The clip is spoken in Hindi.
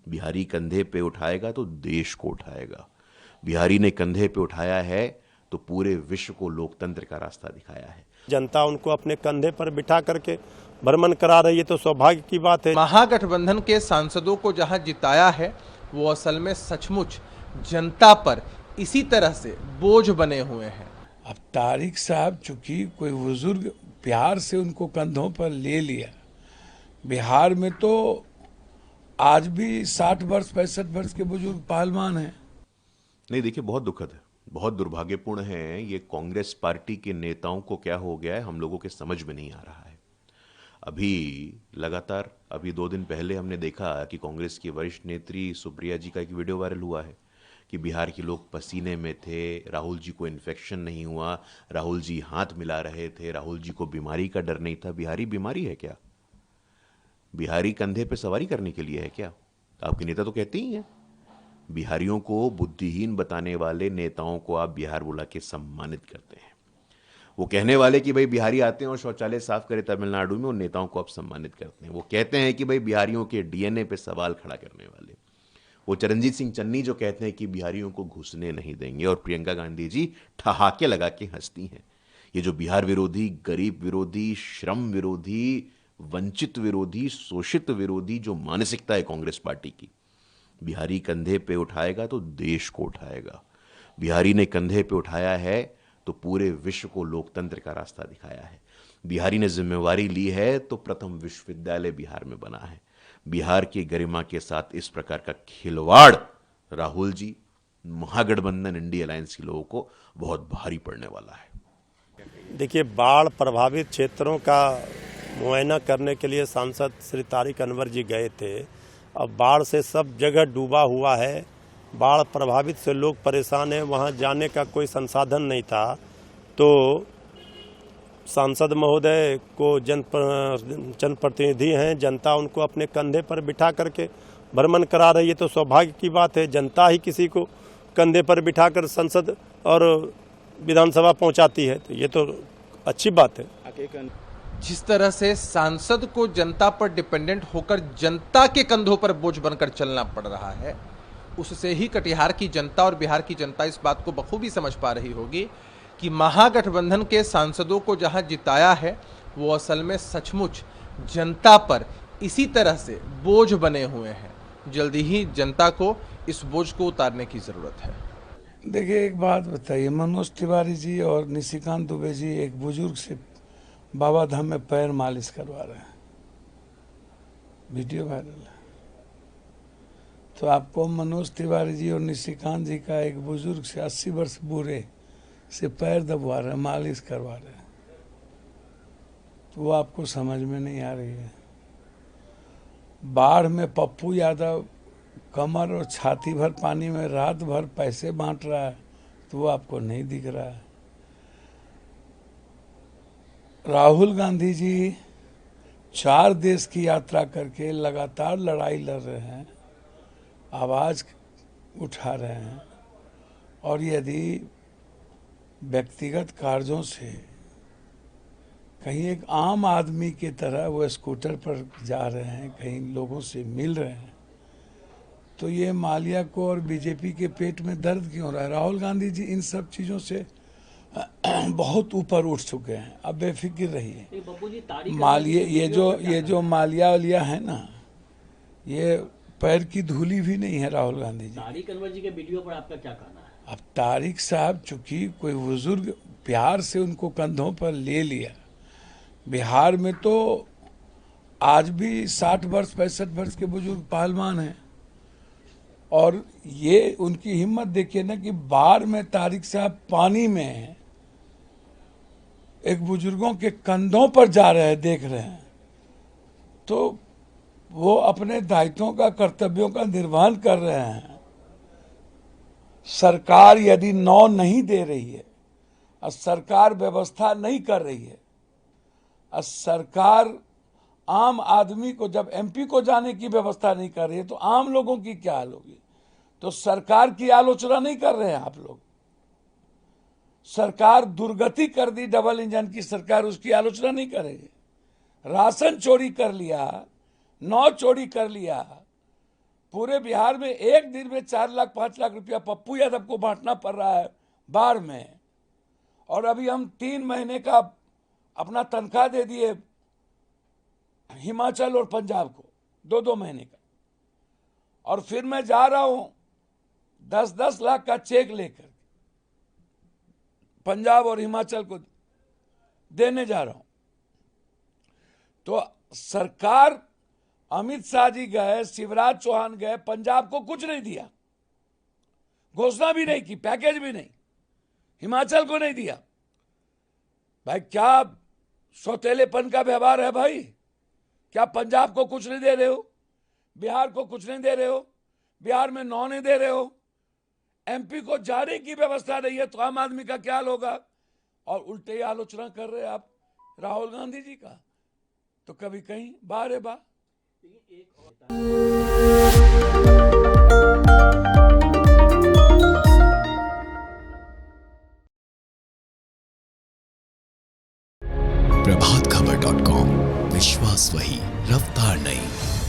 बिहारी कंधे पे उठाएगा तो देश को उठाएगा। बिहारी ने कंधे पे उठाया है तो पूरे विश्व को लोकतंत्र का रास्ता दिखाया है। जनता उनको अपने कंधे पर बिठा करके भ्रमण करा रही है, तो सौभाग्य की बात है। महागठबंधन के सांसदों को जहां जिताया है वो असल में सचमुच जनता पर इसी तरह से बोझ बने हुए हैं। अब तारिक साहब चूंकि कोई बुजुर्ग प्यार से उनको कंधों पर ले लिया, बिहार में तो आज भी 60 वर्ष 65 वर्ष के बुजुर्ग पहलवान हैं। नहीं, देखिए, बहुत दुखद है, बहुत दुर्भाग्यपूर्ण है। ये कांग्रेस पार्टी के नेताओं को क्या हो गया है हम लोगों के समझ में नहीं आ रहा है। अभी 2 दिन पहले हमने देखा कि कांग्रेस की वरिष्ठ नेत्री सुप्रिया जी का एक वीडियो वायरल हुआ है कि बिहार के लोग पसीने में थे, राहुल जी को इन्फेक्शन नहीं हुआ, राहुल जी हाथ मिला रहे थे, राहुल जी को बीमारी का डर नहीं था। बिहारी बीमारी है क्या? बिहारी कंधे पे सवारी करने के लिए है क्या? आपके नेता तो कहते ही हैं। बिहारियों को बुद्धिहीन बताने वाले नेताओं को आप बिहार बुला के सम्मानित करते हैं। वो कहने वाले कि भाई बिहारी आते हैं और शौचालय साफ करे तमिलनाडु में, उन नेताओं को आप सम्मानित करते हैं। वो कहते हैं कि भाई बिहारियों के डीएनए पे सवाल खड़ा करने वाले वो चरणजीत सिंह चन्नी जो कहते हैं कि बिहारियों को घुसने नहीं देंगे, और प्रियंका गांधी जी ठहाके लगा के हंसती हैं। ये जो बिहार विरोधी, गरीब विरोधी, श्रम विरोधी, वंचित विरोधी, शोषित विरोधी जो मानसिकता है कांग्रेस पार्टी की, बिहारी कंधे पे उठाएगा तो देश को उठाएगा। बिहारी ने कंधे पे उठाया है तो पूरे विश्व को लोकतंत्र का रास्ता दिखाया है। बिहारी ने जिम्मेवारी ली है तो प्रथम विश्वविद्यालय बिहार में बना है। बिहार की गरिमा के साथ इस प्रकार का खिलवाड़ राहुल जी, महागठबंधन, इंडिया अलायंस के लोगों को बहुत भारी पड़ने वाला है। देखिए, बाढ़ प्रभावित क्षेत्रों का मुआयना करने के लिए सांसद श्री तारिक अनवर जी गए थे। अब बाढ़ से सब जगह डूबा हुआ है, बाढ़ प्रभावित से लोग परेशान हैं, वहां जाने का कोई संसाधन नहीं था। तो सांसद महोदय को जनप्रतिनिधि हैं, जनता उनको अपने कंधे पर बिठा करके भ्रमण करा रही है, तो सौभाग्य की बात है। जनता ही किसी को कंधे पर बिठाकर संसद और विधानसभा पहुंचाती है, तो ये तो अच्छी बात है। जिस तरह से सांसद को जनता पर डिपेंडेंट होकर जनता के कंधों पर बोझ बनकर चलना पड़ रहा है, उससे ही कटिहार की जनता और बिहार की जनता इस बात को बखूबी समझ पा रही होगी कि महागठबंधन के सांसदों को जहां जिताया है वो असल में सचमुच जनता पर इसी तरह से बोझ बने हुए हैं। जल्दी ही जनता को इस बोझ को उतारने की जरूरत है। देखिए, एक बात बताइए, मनोज तिवारी जी और निशिकांत दुबे जी एक बुजुर्ग से बाबा धाम में पैर मालिश करवा रहे हैं, वीडियो वायरल है। तो आपको मनोज तिवारी जी और निशिकांत जी का एक बुजुर्ग से 80 वर्ष बूढ़े से पैर दबवा रहे हैं, मालिश करवा रहे हैं, तो वो आपको समझ में नहीं आ रही है। बाढ़ में पप्पू यादव कमर और छाती भर पानी में रात भर पैसे बांट रहा है, तो वो आपको नहीं दिख रहा है। राहुल गांधी जी 4 देश की यात्रा करके लगातार लड़ाई लड़ रहे हैं, आवाज उठा रहे हैं, और यदि व्यक्तिगत कार्यों से कहीं एक आम आदमी की तरह वो स्कूटर पर जा रहे हैं, कहीं लोगों से मिल रहे हैं, तो ये माल्या को और बीजेपी के पेट में दर्द क्यों हो रहा है? राहुल गांधी जी इन सब चीज़ों से बहुत ऊपर उठ चुके हैं, अब बेफिक्र रहिए। मालिया, ये जो मालिया वालिया है ना, ये पैर की धूली भी नहीं है राहुल गांधी जी। तारिक अनवर जी के वीडियो पर आपका क्या कहना है? अब तारिक साहब चूंकि कोई बुजुर्ग प्यार से उनको कंधों पर ले लिया, बिहार में तो आज भी 60 वर्ष 65 वर्ष के बुजुर्ग पहलवान हैं, और ये उनकी हिम्मत देखिए ना कि बाढ़ में तारिक साहब पानी में एक बुजुर्गों के कंधों पर जा रहे हैं, देख रहे हैं, तो वो अपने दायित्वों का, कर्तव्यों का निर्वहन कर रहे हैं। सरकार यदि नौ नहीं दे रही है और सरकार व्यवस्था नहीं कर रही है, और सरकार आम आदमी को, जब एमपी को जाने की व्यवस्था नहीं कर रही है, तो आम लोगों की क्या हाल होगी? तो सरकार की आलोचना नहीं कर रहे हैं आप लोग। सरकार दुर्गति कर दी, डबल इंजन की सरकार, उसकी आलोचना नहीं करेंगे। राशन चोरी कर लिया, नौ चोरी कर लिया, पूरे बिहार में एक दिन में 4 लाख 5 लाख रुपया पप्पू यादव को बांटना पड़ रहा है बाढ़ में। और अभी हम 3 महीने का अपना तनख्वाह दे दिए हिमाचल और पंजाब को, 2-2 महीने का। और फिर मैं जा रहा हूं 10-10 लाख का चेक लेकर पंजाब और हिमाचल को देने जा रहा हूं। तो सरकार, अमित शाह जी गए, शिवराज चौहान गए, पंजाब को कुछ नहीं दिया, घोषणा भी नहीं की, पैकेज भी नहीं, हिमाचल को नहीं दिया। भाई क्या सौतेलेपन का व्यवहार है भाई? क्या पंजाब को कुछ नहीं दे रहे हो, बिहार को कुछ नहीं दे रहे हो, बिहार में 9 नहीं दे रहे हो, एमपी को जाने की व्यवस्था नहीं है, तो आम आदमी का क्या हाल होगा? और उल्टे ही आलोचना कर रहे हैं आप राहुल गांधी जी का। तो कभी कहीं बाहर है बा। प्रभातखबर.com, विश्वास वही, रफ्तार नहीं।